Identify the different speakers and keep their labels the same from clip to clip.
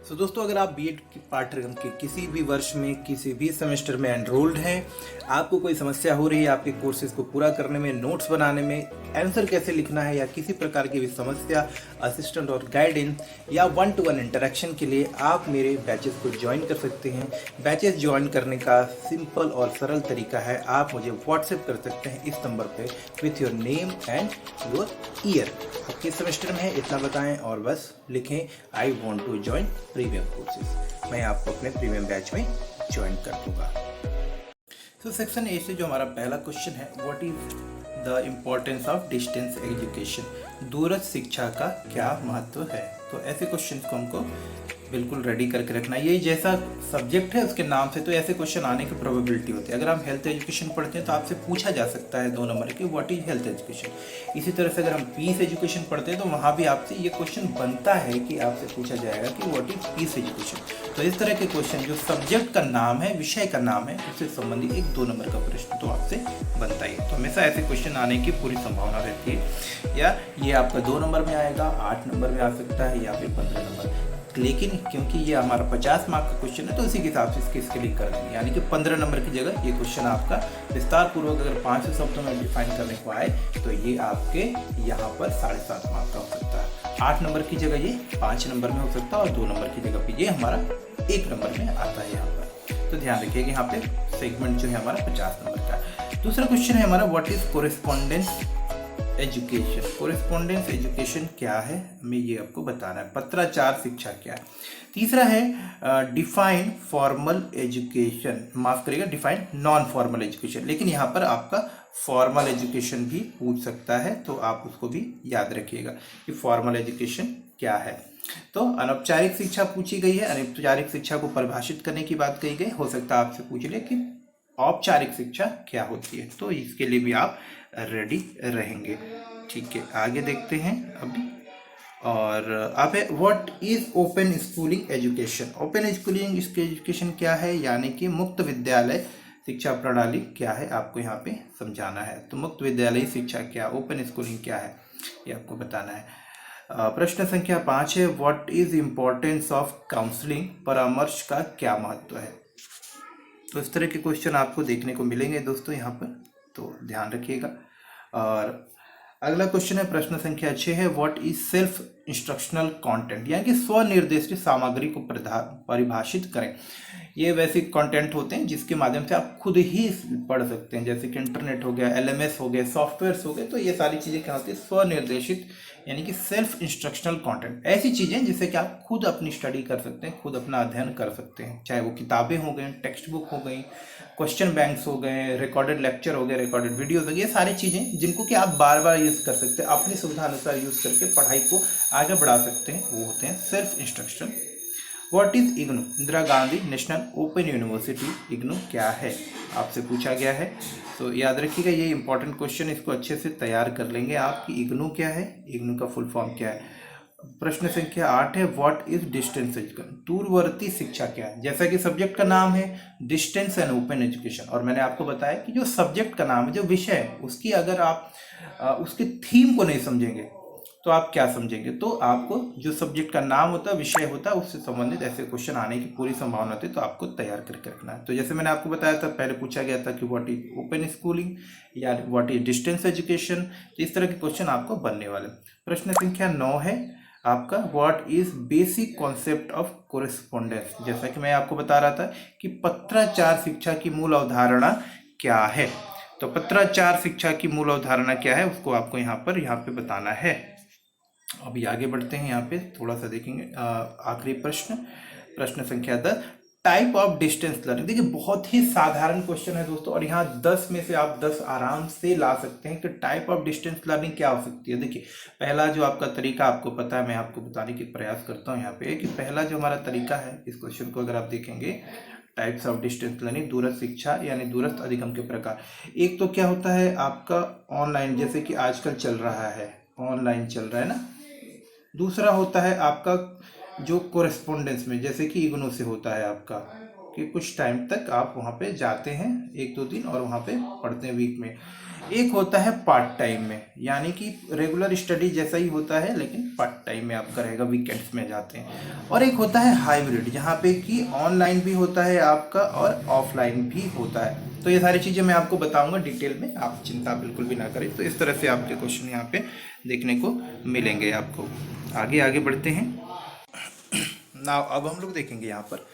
Speaker 1: दोस्तों, अगर आप बीएड के पाठ्यक्रम के किसी भी वर्ष में किसी भी सेमेस्टर में एनरोल्ड हैं, आपको कोई समस्या हो रही है आपके कोर्सेज को पूरा करने में, नोट्स बनाने में, आंसर कैसे लिखना है या किसी प्रकार की भी समस्या, असिस्टेंट और गाइडेंस या वन टू वन इंटरेक्शन के लिए आप मेरे बैचेस को ज्वाइन कर सकते हैं। बैचेस ज्वाइन करने का सिंपल और सरल तरीका है, आप मुझे व्हाट्सएप कर सकते हैं इस नंबर पे with your name and your year. आप किस सेमेस्टर में है इतना बताएं और बस लिखें I want to join premium courses. मैं आपको अपने प्रीमियम बैच में ज्वाइन कर दूंगा। सेक्शन ए से जो हमारा पहला क्वेश्चन है, what is the importance of distance education, दूरस्थ शिक्षा का क्या महत्व है। तो ऐसे क्वेश्चन को हमको बिल्कुल रेडी करके रखना है। ये जैसा सब्जेक्ट है उसके नाम से तो ऐसे क्वेश्चन आने की प्रोबेबिलिटी होती है। अगर हम हेल्थ एजुकेशन पढ़ते हैं तो आपसे पूछा जा सकता है 2 नंबर की व्हाट इज हेल्थ एजुकेशन। इसी तरह से अगर हम पीस एजुकेशन पढ़ते हैं तो वहाँ भी आपसे ये क्वेश्चन बनता है कि आपसे पूछा जाएगा कि व्हाट इज पीस एजुकेशन। तो इस तरह के क्वेश्चन जो सब्जेक्ट का नाम है, विषय का नाम है, उससे संबंधित 1-2 नंबर का प्रश्न तो आपसे बनता ही है। तो हमेशा ऐसे क्वेश्चन आने की पूरी संभावना रहती है। या ये आपका 2 नंबर में आएगा, 8 नंबर में आ सकता है या फिर 15 नंबर। लेकिन क्योंकि ये हमारा 50 मार्क का क्वेश्चन है तो इसी के हिसाब से इसकी स्केलिंग कर देंगे, यानी कि 15 नंबर की जगह ये क्वेश्चन आपका विस्तार पूर्वक अगर 5 शब्दों में डिफाइन करने को आए तो ये आपके यहाँ पर 7.5 मार्क का हो सकता है। 8 नंबर की जगह ये 5 नंबर में हो सकता है और 2 नंबर की जगह पे ये हमारा 1 नंबर में आता है यहाँ पर। तो ध्यान रखिएगा यहाँ पे सेगमेंट जो है हमारा 50 नंबर का। दूसरा क्वेश्चन है हमारा what is correspondence education. Correspondence education क्या है, हमें ये आपको बताना है। पत्राचार शिक्षा क्या है। तीसरा है डिफाइन फॉर्मल एजुकेशन, माफ करिएगा डिफाइन नॉन फॉर्मल एजुकेशन। लेकिन यहाँ पर आपका फॉर्मल एजुकेशन भी पूछ सकता है तो आप उसको भी याद रखिएगा कि फॉर्मल एजुकेशन क्या है। तो अनौपचारिक शिक्षा पूछी गई है, अनौपचारिक शिक्षा को परिभाषित करने की बात कही गई। हो सकता है आपसे पूछ ले कि औपचारिक शिक्षा क्या होती है, तो इसके लिए भी आप रेडी रहेंगे। ठीक है, आगे देखते हैं अभी। और अब है what is open schooling education. Open schooling education क्या है, यानी कि मुक्त विद्यालय शिक्षा प्रणाली क्या है, आपको यहाँ पे समझाना है। तो मुक्त विद्यालय शिक्षा क्या, ओपन स्कूलिंग क्या है, ये आपको बताना है। प्रश्न संख्या 5 है what is importance of counselling, परामर्श का क्या महत्व है। तो इस तरह के क्वेश्चन आपको देखने को मिलेंगे दोस्तों यहाँ पर, तो ध्यान रखिएगा। और अगला क्वेश्चन है प्रश्न संख्या 6 है what is self instructional content, यानी कि स्वनिर्देशित सामग्री को परिभाषित करें। ये वैसे कंटेंट होते हैं जिसके माध्यम से आप खुद ही पढ़ सकते हैं, जैसे कि इंटरनेट हो गया, एलएमएस हो गए, सॉफ्टवेयर्स हो गए। तो ये सारी चीज़ें क्या होती है, स्वनिर्देशित यानी कि सेल्फ इंस्ट्रक्शनल कंटेंट। ऐसी चीज़ें जिससे कि आप खुद अपनी स्टडी कर सकते हैं, खुद अपना अध्ययन कर सकते हैं, चाहे वो किताबें हो गई, टेक्स्ट बुक हो गई, क्वेश्चन बैंक्स हो गए, रिकॉर्डेड लेक्चर हो गए, रिकॉर्डेड वीडियोज हो गए। ये सारी चीज़ें जिनको कि आप बार बार यूज़ कर सकते हैं, अपनी सुविधा अनुसार यूज़ करके पढ़ाई को आगे बढ़ा सकते हैं, वो होते हैं self instruction. What is IGNOU, Indira Gandhi national open university, IGNOU क्या है, आपसे पूछा गया है। तो याद रखिएगा ये इंपॉर्टेंट क्वेश्चन, इसको अच्छे से तैयार कर लेंगे आप कि इग्नू क्या है, इग्नू का फुल फॉर्म क्या है। प्रश्न संख्या 8 है व्हाट इज डिस्टेंस एजुकेशन, दूरवर्ती शिक्षा क्या है। जैसा कि सब्जेक्ट का नाम है डिस्टेंस एंड ओपन एजुकेशन, और मैंने आपको बताया कि जो सब्जेक्ट का नाम है, जो विषय है, उसकी अगर आप उसके थीम को नहीं समझेंगे तो आप क्या समझेंगे। तो आपको जो सब्जेक्ट का नाम होता है, विषय होता है, उससे संबंधित ऐसे क्वेश्चन आने की पूरी संभावना होती है, तो आपको तैयार करके रखना है। तो जैसे मैंने आपको बताया था, पहले पूछा गया था कि व्हाट इज ओपन स्कूलिंग या व्हाट इज डिस्टेंस एजुकेशन, इस तरह के क्वेश्चन आपको बनने वाले। प्रश्न संख्या 9 है आपका what is basic concept of correspondence. जैसा कि मैं आपको बता रहा था कि पत्राचार शिक्षा की मूल अवधारणा क्या है। तो पत्राचार शिक्षा की मूल अवधारणा क्या है उसको आपको यहाँ पे बताना है। अभी आगे बढ़ते हैं, यहाँ पे थोड़ा सा देखेंगे आखिरी प्रश्न, प्रश्न संख्या 10 टाइप ऑफ डिस्टेंस लर्निंग। देखिए बहुत ही साधारण क्वेश्चन है दोस्तों, और यहाँ 10 में से आप 10 आराम से ला सकते हैं कि टाइप ऑफ डिस्टेंस लर्निंग क्या हो सकती है। देखिए पहला जो आपका तरीका आपको पता है, मैं आपको बताने की प्रयास करता हूँ यहाँ पे कि पहला जो हमारा तरीका है, इस क्वेश्चन को अगर आप देखेंगे टाइप्स ऑफ डिस्टेंस लर्निंग, दूरस्थ शिक्षा यानी दूरस्थ अधिगम के प्रकार। एक तो क्या होता है आपका ऑनलाइन, जैसे कि आजकल चल रहा है, ऑनलाइन चल रहा है ना। दूसरा होता है आपका जो कोरेस्पोंडेंस में, जैसे कि इग्नू से होता है आपका, कि कुछ टाइम तक आप वहाँ पे जाते हैं, 1-2 दिन, और वहाँ पे पढ़ते हैं वीक में। एक होता है पार्ट टाइम में, यानी कि रेगुलर स्टडी जैसा ही होता है लेकिन पार्ट टाइम में आपका रहेगा, वीकेंड्स में जाते हैं। और एक होता है हाइब्रिड, जहाँ पे कि ऑनलाइन भी होता है आपका और ऑफलाइन भी होता है। तो ये सारी चीज़ें मैं आपको बताऊंगा डिटेल में, आप चिंता बिल्कुल भी ना करें। तो इस तरह से आपके क्वेश्चन यहाँ पे देखने को मिलेंगे आपको। आगे आगे बढ़ते हैं ना। अब हम लोग देखेंगे यहाँ पर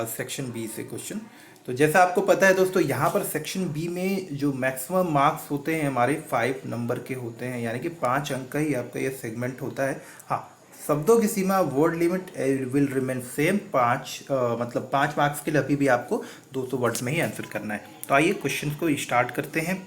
Speaker 1: सेक्शन बी से क्वेश्चन। तो जैसा आपको पता है दोस्तों, यहाँ पर सेक्शन बी में जो मैक्सिमम मार्क्स होते हैं हमारे 5 नंबर के होते हैं, यानी कि 5 अंक का ही आपका ये सेगमेंट होता है। हाँ, शब्दों की सीमा word limit will remain same. 5 मतलब 5 मार्क्स के लिए अभी भी आपको 200 वर्ड्स में ही आंसर करना है। तो आइए क्वेश्चन को स्टार्ट करते हैं।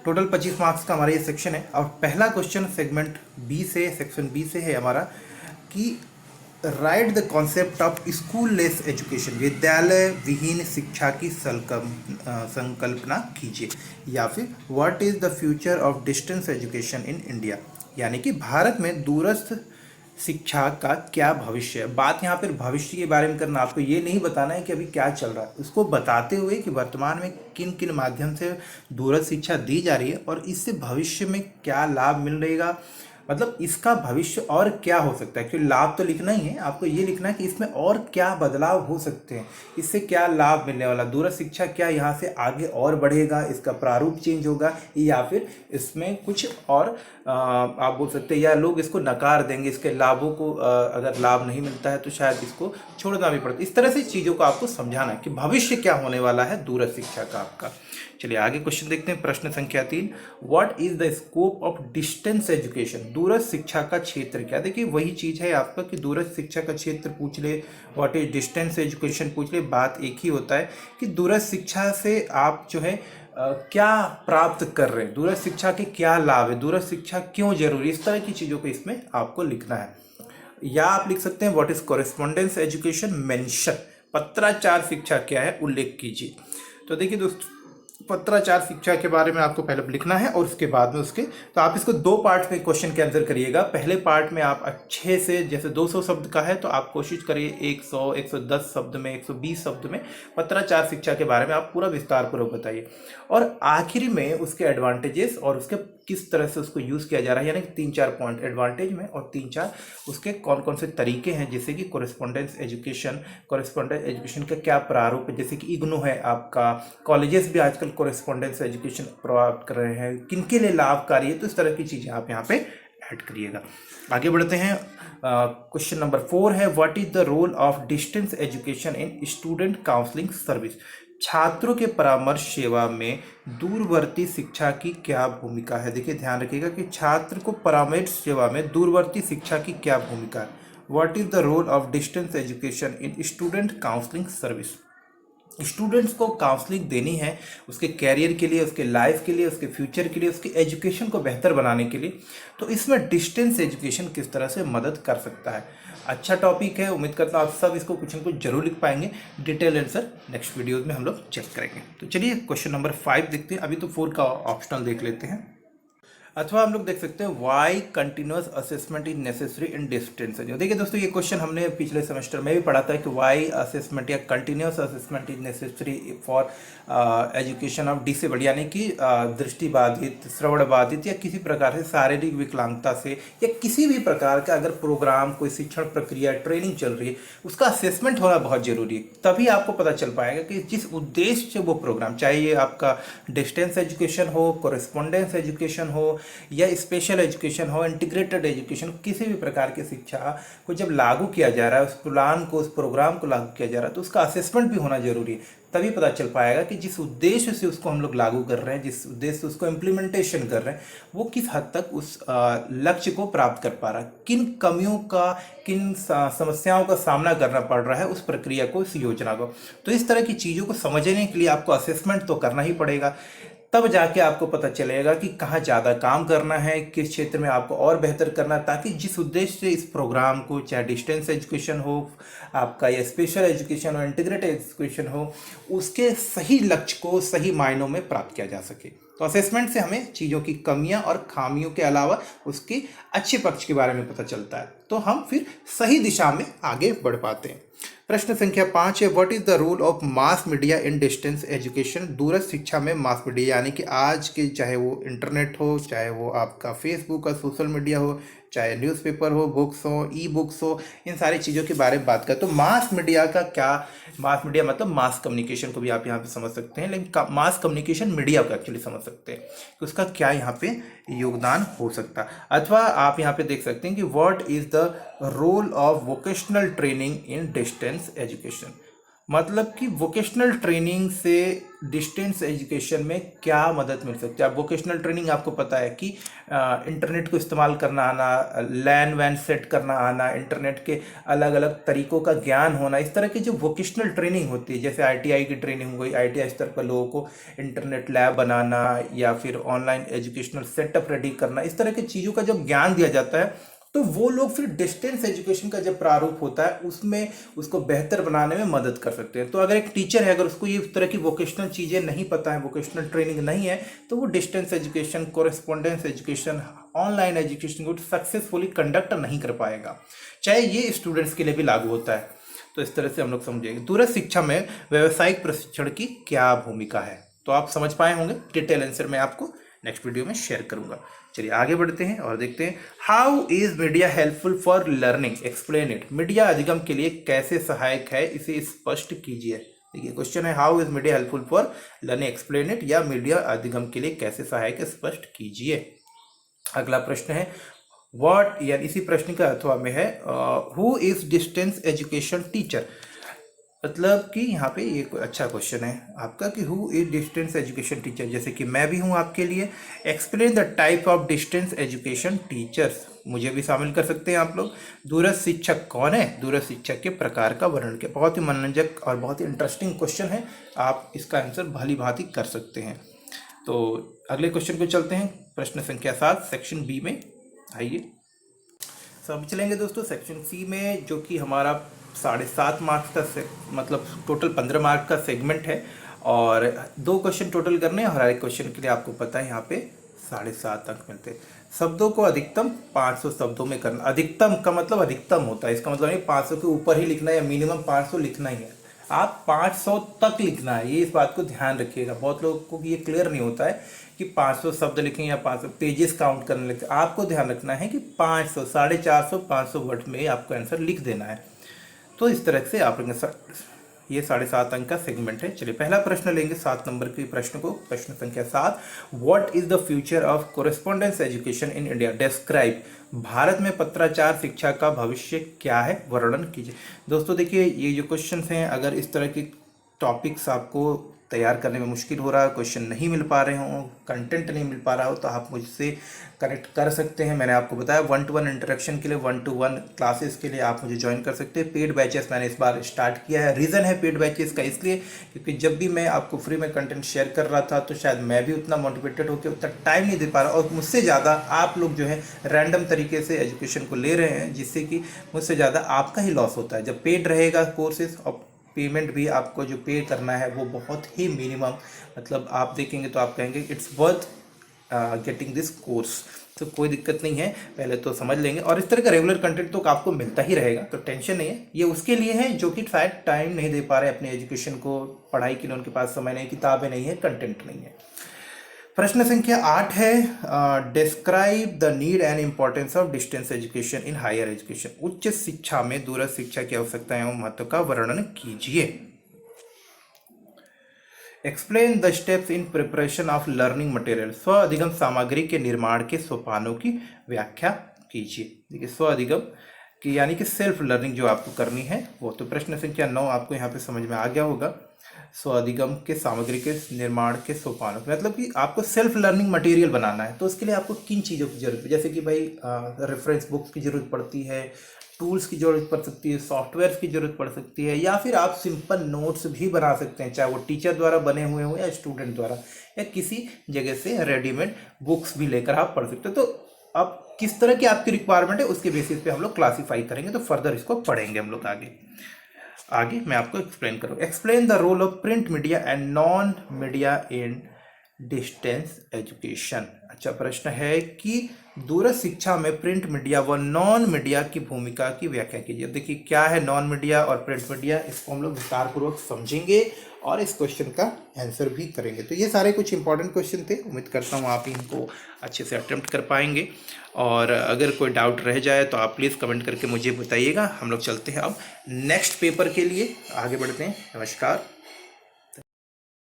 Speaker 1: टोटल 25 मार्क्स का हमारा ये सेक्शन है। और पहला क्वेश्चन सेगमेंट बी से, सेक्शन बी से है हमारा कि right the concept of school less education, विद्यालय विहीन शिक्षा की संकल्पना कीजिए। या फिर what is the future of distance education in India, यानी कि भारत में दूरस्थ शिक्षा का क्या भविष्य है। बात यहाँ पर भविष्य के बारे में करना, आपको ये नहीं बताना है कि अभी क्या चल रहा है, उसको बताते हुए कि वर्तमान में किन किन माध्यम से दूरस्थ शिक्षा दी जा रही है और इससे भविष्य में क्या लाभ मिल रहेगा, मतलब इसका भविष्य और क्या हो सकता है। क्योंकि लाभ तो लिखना ही है, आपको ये लिखना है कि इसमें और क्या बदलाव हो सकते हैं, इससे क्या लाभ मिलने वाला, दूरस्थ शिक्षा क्या यहाँ से आगे और बढ़ेगा, इसका प्रारूप चेंज होगा, या फिर इसमें कुछ और आप बोल सकते हैं, या लोग इसको नकार देंगे, इसके लाभों को अगर लाभ नहीं मिलता है तो शायद इसको छोड़ना भी पड़ता है। इस तरह से चीज़ों को आपको समझाना है कि भविष्य क्या होने वाला है दूरस्थ शिक्षा का आपका। चलिए आगे क्वेश्चन देखते हैं। प्रश्न संख्या 3, what is the scope of distance education, दूरस्थ शिक्षा का क्षेत्र क्या। देखिए वही चीज़ है आपका कि दूरस्थ शिक्षा का क्षेत्र पूछ ले, व्हाट इज डिस्टेंस एजुकेशन पूछ ले, बात एक ही होता है कि दूरस्थ शिक्षा से आप जो है क्या प्राप्त कर रहे हैं, दूरस्थ शिक्षा के क्या लाभ है, दूरस्थ शिक्षा क्यों जरूरी, इस तरह की चीज़ों को इसमें आपको लिखना है। या आप लिख सकते हैं what is correspondence education mention, पत्राचार शिक्षा क्या है उल्लेख कीजिए। तो देखिए दोस्तों, पत्राचार शिक्षा के बारे में आपको पहले लिखना है और उसके बाद में उसके, तो आप इसको 2 पार्ट में क्वेश्चन के आंसर करिएगा। पहले पार्ट में आप अच्छे से, जैसे 200 शब्द का है तो आप कोशिश करिए 100, 110 शब्द में, 120 शब्द में पत्राचार शिक्षा के बारे में आप पूरा विस्तार पूर्वक बताइए। और आखिरी में उसके एडवांटेजेस और उसके किस तरह से उसको यूज़ किया जा रहा है, यानी कि 3-4 पॉइंट एडवांटेज में और 3-4 उसके कौन कौन से तरीके हैं, जैसे कि कॉरेस्पॉन्डेंस एजुकेशन का क्या प्रारूप है, जैसे कि इग्नू है आपका, कॉलेजेस भी आजकल कॉरेस्पॉन्डेंस एजुकेशन प्रोवाइड कर रहे हैं, किनके लिए लाभकारी है, तो इस तरह की चीज़ें आप यहाँ पे ऐड करिएगा। आगे बढ़ते हैं। क्वेश्चन नंबर 4 है what is the role of distance education in student counselling service, छात्रों के परामर्श सेवा में दूरवर्ती शिक्षा की क्या भूमिका है। देखिए ध्यान रखिएगा कि छात्र को परामर्श सेवा में दूरवर्ती शिक्षा की क्या भूमिका है। What is the role of distance education in student counselling service, students को काउंसलिंग देनी है उसके कैरियर के लिए, उसके लाइफ के लिए, उसके फ्यूचर के लिए, उसके एजुकेशन को बेहतर बनाने के लिए। तो इसमें डिस्टेंस एजुकेशन किस तरह से मदद कर सकता है। अच्छा टॉपिक है, उम्मीद करता हूँ आप सब इसको कुछ न कुछ जरूर लिख पाएंगे। डिटेल आंसर नेक्स्ट वीडियोज में हम लोग चेक करेंगे। तो चलिए क्वेश्चन नंबर 5 देखते हैं। अभी तो 4 का ऑप्शनल देख लेते हैं। अथवा हम लोग देख सकते हैं why continuous assessment is necessary in distance. देखिए दोस्तों, ये क्वेश्चन हमने पिछले सेमेस्टर में भी पढ़ा था कि वाई असेसमेंट या continuous assessment is necessary for education of disabled, यानी कि दृष्टिबाधित, श्रवण बाधित या किसी प्रकार से शारीरिक विकलांगता से या किसी भी प्रकार का अगर प्रोग्राम, कोई शिक्षण प्रक्रिया, ट्रेनिंग चल रही है, उसका असेसमेंट होना बहुत जरूरी है। तभी आपको पता चल पाएगा कि जिस उद्देश्य से वो प्रोग्राम, चाहे ये आपका डिस्टेंस एजुकेशन हो, कॉरेस्पॉन्डेंस एजुकेशन हो या स्पेशल एजुकेशन हो, इंटीग्रेटेड एजुकेशन, किसी भी प्रकार की शिक्षा को जब लागू किया जा रहा है, उस प्लान को, उस प्रोग्राम को लागू किया जा रहा है, तो उसका असेसमेंट भी होना जरूरी है। तभी पता चल पाएगा कि जिस उद्देश्य से उसको हम लोग लागू कर रहे हैं, जिस उद्देश्य से उसको इम्प्लीमेंटेशन कर रहे हैं, वो किस हद तक उस लक्ष्य को प्राप्त कर पा रहा है, किन कमियों का, किन समस्याओं का सामना करना पड़ रहा है उस प्रक्रिया को, उस योजना को। तो इस तरह की चीज़ों को समझने के लिए आपको असेसमेंट तो करना ही पड़ेगा। तब जाके आपको पता चलेगा कि कहाँ ज़्यादा काम करना है, किस क्षेत्र में आपको और बेहतर करना है, ताकि जिस उद्देश्य से इस प्रोग्राम को, चाहे डिस्टेंस एजुकेशन हो आपका या स्पेशल एजुकेशन हो, इंटीग्रेटेड एजुकेशन हो, उसके सही लक्ष्य को सही मायनों में प्राप्त किया जा सके। तो असेसमेंट से हमें चीज़ों की कमियां और खामियों के अलावा उसके अच्छे पक्ष के बारे में पता चलता है, तो हम फिर सही दिशा में आगे बढ़ पाते हैं। प्रश्न संख्या 5 है, what is the role of mass media in distance education. दूरस्थ शिक्षा में मास मीडिया यानी कि आज के, चाहे वो इंटरनेट हो, चाहे वो आपका फेसबुक और सोशल मीडिया हो, चाहे न्यूज़पेपर हो, बुक्स हो, ई बुक्स हो, इन सारी चीज़ों के बारे में बात करें तो मास मीडिया का क्या, मास मीडिया मतलब मास कम्युनिकेशन को भी आप यहाँ पे समझ सकते हैं, लेकिन मास कम्युनिकेशन मीडिया को एक्चुअली समझ सकते हैं कि उसका क्या यहाँ पे योगदान हो सकता है। अथवा आप यहाँ पे देख सकते हैं कि what is the role of vocational training in distance education, मतलब कि वोकेशनल ट्रेनिंग से डिस्टेंस एजुकेशन में क्या मदद मिल सकती है। अब वोकेशनल ट्रेनिंग आपको पता है कि इंटरनेट को इस्तेमाल करना आना, लैन वैन सेट करना आना, इंटरनेट के अलग अलग तरीकों का ज्ञान होना, इस तरह की जो वोकेशनल ट्रेनिंग होती है, जैसे आईटीआई की ट्रेनिंग हो गई, आईटीआई स्तर पर लोगों को इंटरनेट लैब बनाना या फिर ऑनलाइन एजुकेशनल सेटअप रेडी करना, इस तरह की चीज़ों का जब ज्ञान दिया जाता है तो वो लोग फिर डिस्टेंस एजुकेशन का जब प्रारूप होता है उसमें उसको बेहतर बनाने में मदद कर सकते हैं। तो अगर एक टीचर है, अगर उसको ये इस तरह की वोकेशनल चीज़ें नहीं पता है, वोकेशनल ट्रेनिंग नहीं है, तो वो distance education, correspondence education, online education को सक्सेसफुली कंडक्ट नहीं कर पाएगा। चाहे ये स्टूडेंट्स के लिए भी लागू होता है। तो इस तरह से हम लोग समझेंगे दूरस्थ शिक्षा में व्यावसायिक प्रशिक्षण की क्या भूमिका है। तो आप समझ पाए होंगे, डिटेल आंसर मैं आपको नेक्स्ट वीडियो में शेयर करूंगा। चलिए आगे बढ़ते हैं और देखते हैं, how is media helpful for learning, explain it. Media अधिगम के लिए कैसे सहायक है, इसे स्पष्ट कीजिए। देखिए क्वेश्चन है, how is media helpful for learning, explain it, या मीडिया अधिगम के लिए कैसे सहायक है, स्पष्ट कीजिए। अगला प्रश्न है, व्हाट, या इसी प्रश्न का अथवा में है, who is distance education teacher. मतलब कि यहाँ पे ये अच्छा क्वेश्चन है आपका कि who is distance education teacher, जैसे कि मैं भी हूँ आपके लिए। Explain the type of distance education teachers, मुझे भी शामिल कर सकते हैं आप लोग। दूरस्थ शिक्षक कौन है, दूरस्थ शिक्षक के प्रकार का वर्णन किया। बहुत ही मनोरंजक और बहुत ही इंटरेस्टिंग क्वेश्चन है, आप इसका आंसर भली भांति कर सकते हैं। तो अगले क्वेश्चन को चलते हैं, प्रश्न संख्या 7 सेक्शन बी में। आइए सब चलेंगे दोस्तों सेक्शन सी में, जो कि हमारा 7.5 मार्क्स का मतलब टोटल 15 मार्क का सेगमेंट है, और 2 क्वेश्चन टोटल करने हैं, और हर एक क्वेश्चन के लिए आपको पता है यहाँ पे 7.5 अंक मिलते हैं। शब्दों को अधिकतम 500 शब्दों में करना, अधिकतम का मतलब अधिकतम होता है, इसका मतलब नहीं 500 के ऊपर ही लिखना है या मिनिमम 500 लिखना ही है, आप 500 तक लिखना है। ये इस बात को ध्यान रखिएगा, बहुत लोगों को ये क्लियर नहीं होता है कि 500 शब्द लिखें या 500 पेजेस काउंट करने लगते। आपको ध्यान रखना है कि 500, 450, 500 वर्ड में आपको आंसर लिख देना है। तो इस तरह से आप ये 7.5 अंक का सेगमेंट है। चलिए पहला प्रश्न लेंगे 7 नंबर के प्रश्न को, प्रश्न संख्या 7, what is the future of correspondence education in India, describe. Bharat में पत्राचार शिक्षा का भविष्य क्या है, वर्णन कीजिए। दोस्तों देखिए, ये जो क्वेश्चन हैं, अगर इस तरह के टॉपिक्स आपको तैयार करने में मुश्किल हो रहा है, क्वेश्चन नहीं मिल पा रहे हों, कंटेंट नहीं मिल पा रहा हो, तो आप मुझसे कनेक्ट कर सकते हैं। मैंने आपको बताया 1-to-1 इंटरेक्शन के लिए, 1-to-1 क्लासेस के लिए आप मुझे ज्वाइन कर सकते हैं। पेड बैचेस मैंने इस बार स्टार्ट किया है। रीज़न है पेड बैचेस का इसलिए क्योंकि जब भी मैं आपको फ्री में कंटेंट शेयर कर रहा था तो शायद मैं भी उतना मोटिवेटेड होकर उतना टाइम नहीं दे पा रहा, और मुझसे ज़्यादा आप लोग जो है रैंडम तरीके से एजुकेशन को ले रहे हैं, जिससे कि मुझसे ज़्यादा आपका ही लॉस होता है। जब पेड रहेगा कोर्सेज, और पेमेंट भी आपको जो पे करना है वो बहुत ही मिनिमम, मतलब आप देखेंगे तो आप कहेंगे it's worth getting this course. तो कोई दिक्कत नहीं है, पहले तो समझ लेंगे, और इस तरह का रेगुलर कंटेंट तो आपको मिलता ही रहेगा, तो टेंशन नहीं है। ये उसके लिए है जो कि शायद टाइम नहीं दे पा रहे अपने एजुकेशन को, पढ़ाई के लिए उनके पास समय नहीं, किताबें नहीं है, कंटेंट नहीं है। प्रश्न संख्या 8 है, describe the need and importance of distance education in higher education. उच्च शिक्षा में दूरस्थ शिक्षा की आवश्यकता एवं महत्व का वर्णन कीजिए। Explain the steps in preparation of learning material. स्व अधिगम सामग्री के निर्माण के सोपानों की व्याख्या कीजिए। देखिए स्व अधिगम की यानी कि सेल्फ लर्निंग जो आपको करनी है वो, तो प्रश्न संख्या 9 आपको यहाँ पे समझ में आ गया होगा। स्व अधिगम के सामग्री के निर्माण के सोपानों, मतलब कि आपको सेल्फ लर्निंग मटेरियल बनाना है, तो उसके लिए आपको किन चीज़ों की जरूरत है, जैसे कि भाई रेफरेंस बुक्स की जरूरत पड़ती है, टूल्स की जरूरत पड़ सकती है, सॉफ्टवेयर की जरूरत पड़ सकती है, या फिर आप सिंपल नोट्स भी बना सकते हैं, चाहे वो टीचर द्वारा बने हुए हो या स्टूडेंट द्वारा, या किसी जगह से रेडीमेड बुक्स भी लेकर आप पढ़ सकते हो। तो अब किस तरह की आपकी रिक्वायरमेंट है उसके बेसिस पे हम लोग क्लासीफाई करेंगे, तो फर्दर इसको पढ़ेंगे हम लोग आगे मैं आपको एक्सप्लेन करूँगा। Explain the role of print media and non media in distance education. अच्छा प्रश्न है कि दूरस्थ शिक्षा में प्रिंट मीडिया व नॉन मीडिया की भूमिका की व्याख्या कीजिए। देखिए क्या है नॉन मीडिया और प्रिंट मीडिया, इसको हम लोग विस्तार पूर्वक समझेंगे और इस क्वेश्चन का आंसर भी करेंगे। तो ये सारे कुछ इंपॉर्टेंट क्वेश्चन थे, उम्मीद करता हूँ आप इनको अच्छे से अटेम्प्ट कर पाएंगे। और अगर कोई डाउट रह जाए तो आप प्लीज़ कमेंट करके मुझे बताइएगा। हम लोग चलते हैं अब नेक्स्ट पेपर के लिए, आगे बढ़ते हैं। नमस्कार।